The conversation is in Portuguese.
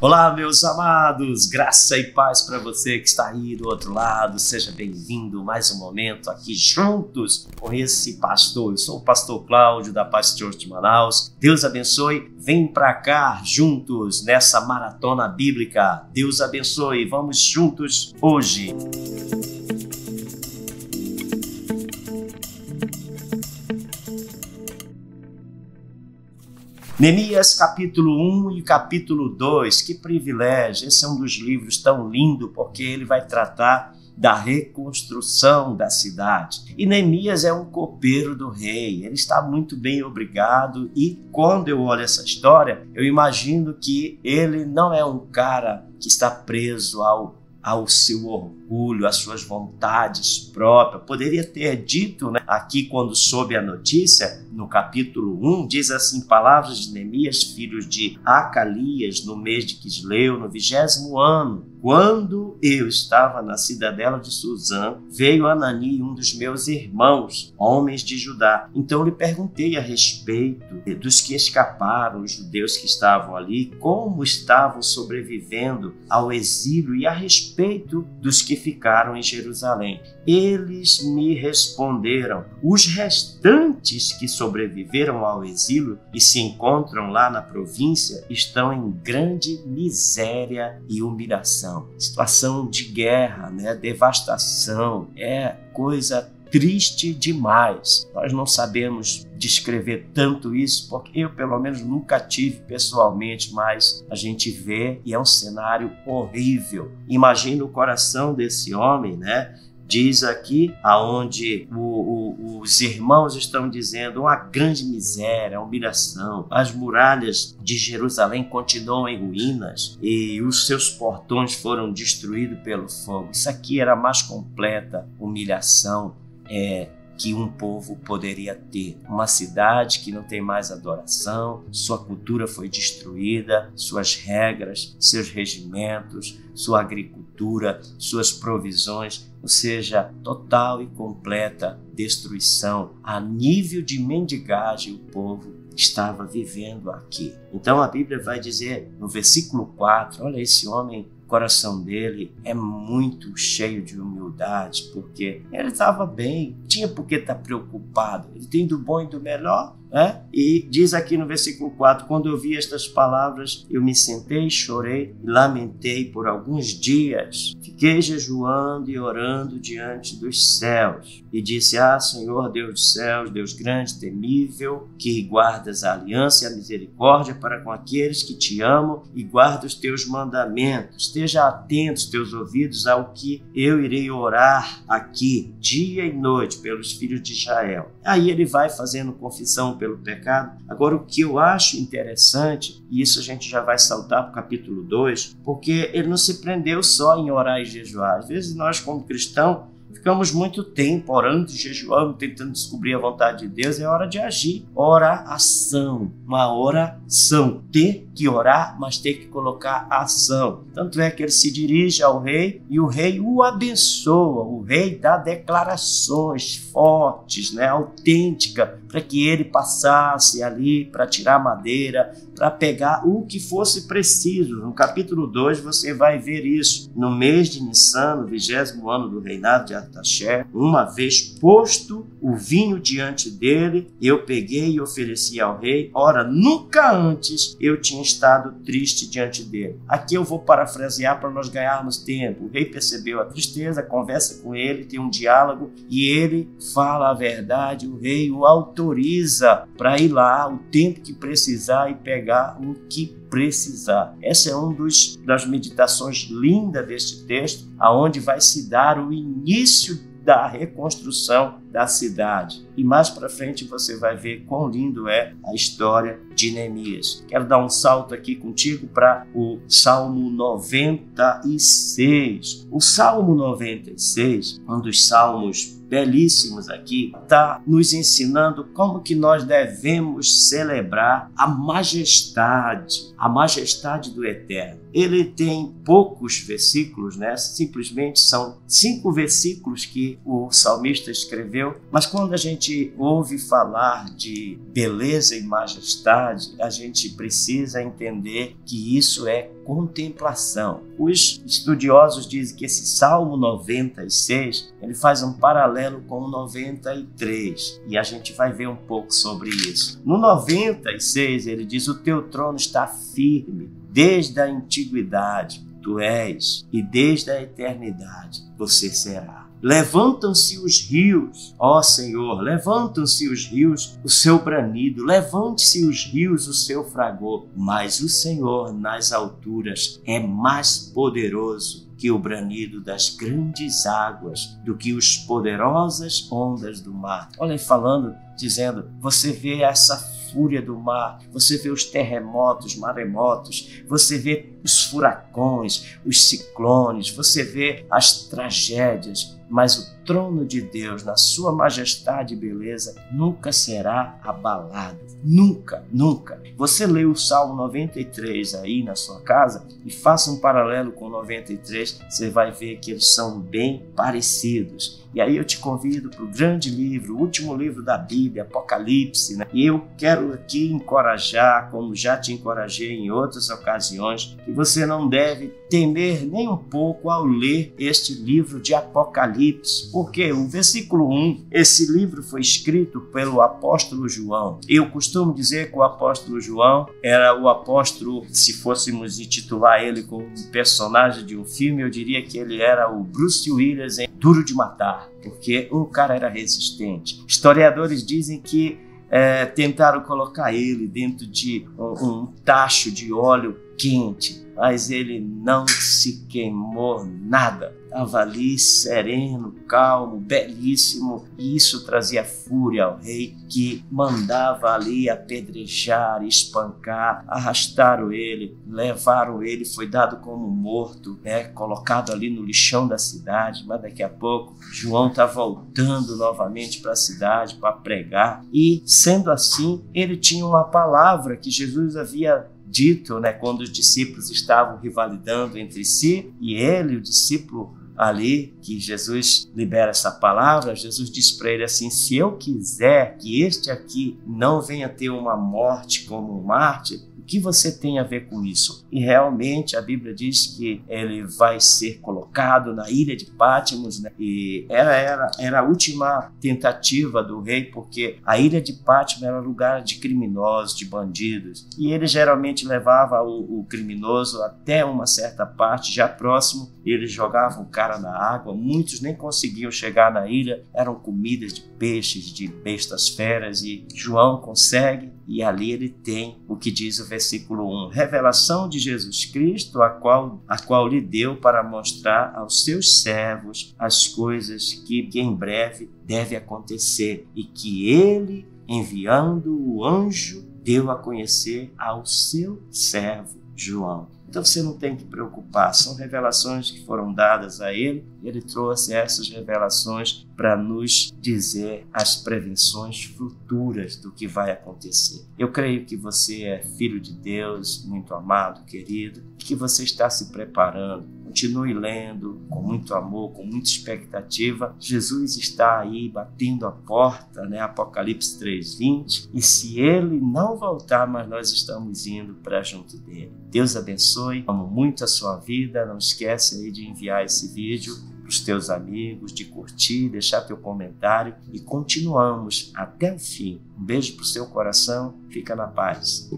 Olá, meus amados, graça e paz para você que está aí do outro lado. Seja bem-vindo mais um momento aqui juntos com esse pastor. Eu sou o pastor Cláudio da Paz Church de Manaus. Deus abençoe. Vem para cá juntos nessa maratona bíblica. Deus abençoe. Vamos juntos hoje. Neemias capítulo 1 e capítulo 2, que privilégio! Esse é um dos livros tão lindo porque ele vai tratar da reconstrução da cidade. E Neemias é um copeiro do rei, ele está muito bem obrigado, e quando eu olho essa história, eu imagino que ele não é um cara que está preso ao seu orgulho, às suas vontades próprias. Poderia ter dito, né, aqui quando soube a notícia, no capítulo 1, diz assim, palavras de Neemias, filho de Acalias, no mês de Quisleu, no 20º ano, quando eu estava na cidadela de Suzã, veio Anani, um dos meus irmãos, homens de Judá. Então lhe perguntei a respeito dos que escaparam, os judeus que estavam ali, como estavam sobrevivendo ao exílio e a respeito dos que ficaram em Jerusalém. Eles me responderam, os restantes que sobreviveram ao exílio e se encontram lá na província estão em grande miséria e humilhação. Situação de guerra, né? Devastação, é coisa triste demais. Nós não sabemos descrever tanto isso, porque eu, pelo menos, nunca tive pessoalmente, mas a gente vê e é um cenário horrível. Imagina o coração desse homem, né? Diz aqui aonde os irmãos estão dizendo uma grande miséria, humilhação. As muralhas de Jerusalém continuam em ruínas e os seus portões foram destruídos pelo fogo. Isso aqui era a mais completa humilhação que um povo poderia ter. Uma cidade que não tem mais adoração, sua cultura foi destruída, suas regras, seus regimentos, sua agricultura, suas provisões, ou seja, total e completa destruição. A nível de mendigagem o povo estava vivendo aqui. Então a Bíblia vai dizer no versículo 4, olha, esse homem, o coração dele é muito cheio de humildade, porque ele estava bem, tinha por que estar preocupado, ele tem do bom e do melhor, né? E diz aqui no versículo 4, quando eu vi estas palavras, eu me sentei, chorei e lamentei por alguns dias, fiquei jejuando e orando diante dos céus, e disse, Senhor Deus dos céus, Deus grande, temível, que guardas a aliança e a misericórdia para com aqueles que te amam e guardam os teus mandamentos, esteja atentos teus ouvidos ao que eu irei orar aqui, dia e noite, pelos filhos de Israel. Aí ele vai fazendo confissão pelo pecado. Agora, o que eu acho interessante, e isso a gente já vai saltar para o capítulo 2, porque ele não se prendeu só em orar e jejuar. Às vezes nós, como cristãos, ficamos muito tempo orando e jejuando, tentando descobrir a vontade de Deus. É hora de agir. Oração, uma oração. Ter que orar, mas ter que colocar ação. Tanto é que ele se dirige ao rei e o rei o abençoa. O rei dá declarações fortes, né, autênticas, para que ele passasse ali para tirar madeira, para pegar o que fosse preciso. No capítulo 2 você vai ver isso. No mês de Nissan, no 20º ano do reinado de Artaxerxes, uma vez posto o vinho diante dele, eu peguei e ofereci ao rei. Ora, nunca antes eu tinha estado triste diante dele. Aqui eu vou parafrasear para nós ganharmos tempo. O rei percebeu a tristeza, conversa com ele, tem um diálogo e ele fala a verdade. O rei o autoriza para ir lá o tempo que precisar e pegar o que precisar. Essa é uma das meditações lindas deste texto, aonde vai se dar o início da reconstrução da cidade. E mais para frente você vai ver quão lindo é a história de Neemias. Quero dar um salto aqui contigo para o Salmo 96. O Salmo 96, um dos salmos belíssimos aqui, está nos ensinando como que nós devemos celebrar a majestade do Eterno. Ele tem poucos versículos, né? Simplesmente são 5 versículos que o salmista escreveu, mas quando a gente gente ouve falar de beleza e majestade, a gente precisa entender que isso é contemplação. Os estudiosos dizem que esse Salmo 96, ele faz um paralelo com o 93, e a gente vai ver um pouco sobre isso. No 96, ele diz: o teu trono está firme desde a antiguidade, tu és, e desde a eternidade você será. Levantam-se os rios, ó Senhor, levantam-se os rios, o seu branido, levante-se os rios, o seu fragor. Mas o Senhor nas alturas é mais poderoso que o branido das grandes águas, do que os poderosas ondas do mar. Olha aí falando, dizendo, você vê essa fúria do mar, você vê os terremotos, maremotos, você vê os furacões, os ciclones, você vê as tragédias, mas o trono de Deus, na sua majestade e beleza, nunca será abalado. Nunca, nunca. Você lê o Salmo 93 aí na sua casa e faça um paralelo com o 93, você vai ver que eles são bem parecidos. E aí eu te convido para o grande livro, o último livro da Bíblia, Apocalipse, né? E eu quero aqui encorajar, como já te encorajei em outras ocasiões, que você não deve temer nem um pouco ao ler este livro de Apocalipse, porque o versículo 1, esse livro foi escrito pelo apóstolo João. Eu costumo dizer que o apóstolo João era o apóstolo, se fôssemos intitular ele como um personagem de um filme, eu diria que ele era o Bruce Willis em Duro de Matar, porque o cara era resistente. Historiadores dizem que tentaram colocar ele dentro de um tacho de óleo quente, mas ele não se queimou nada. Estava ali sereno, calmo, belíssimo, e isso trazia fúria ao rei, que mandava ali apedrejar, espancar, arrastaram ele, levaram ele, foi dado como morto, colocado ali no lixão da cidade. Mas daqui a pouco João está voltando novamente para a cidade para pregar, e sendo assim, ele tinha uma palavra que Jesus havia dito, quando os discípulos estavam rivalidando entre si, e ele, o discípulo ali, que Jesus libera essa palavra, Jesus diz para ele assim: se eu quiser que este aqui não venha ter uma morte como um mártir, o que você tem a ver com isso? E realmente a Bíblia diz que ele vai ser colocado na ilha de Patmos, e era a última tentativa do rei, porque a ilha de Patmos era lugar de criminosos, de bandidos, e ele geralmente levava o criminoso até uma certa parte, já próximo, eles jogavam o cara na água, muitos nem conseguiam chegar na ilha, eram comidas de peixes, de bestas feras, e João consegue, e ali ele tem o que diz o versículo 1, revelação de Jesus Cristo, a qual lhe deu para mostrar aos seus servos as coisas que em breve deve acontecer, e que ele, enviando o anjo, deu a conhecer ao seu servo João. Então você não tem que preocupar, são revelações que foram dadas a ele, e ele trouxe essas revelações para nos dizer as prevenções futuras do que vai acontecer. Eu creio que você é filho de Deus, muito amado, querido, e que você está se preparando. Continue lendo com muito amor, com muita expectativa. Jesus está aí batendo a porta, Apocalipse 3:20, e se ele não voltar, mas nós estamos indo para junto dele. Deus abençoe, amo muito a sua vida. Não esquece aí de enviar esse vídeo para os teus amigos, de curtir, deixar teu comentário, e continuamos até o fim. Um beijo para o seu coração, fica na paz.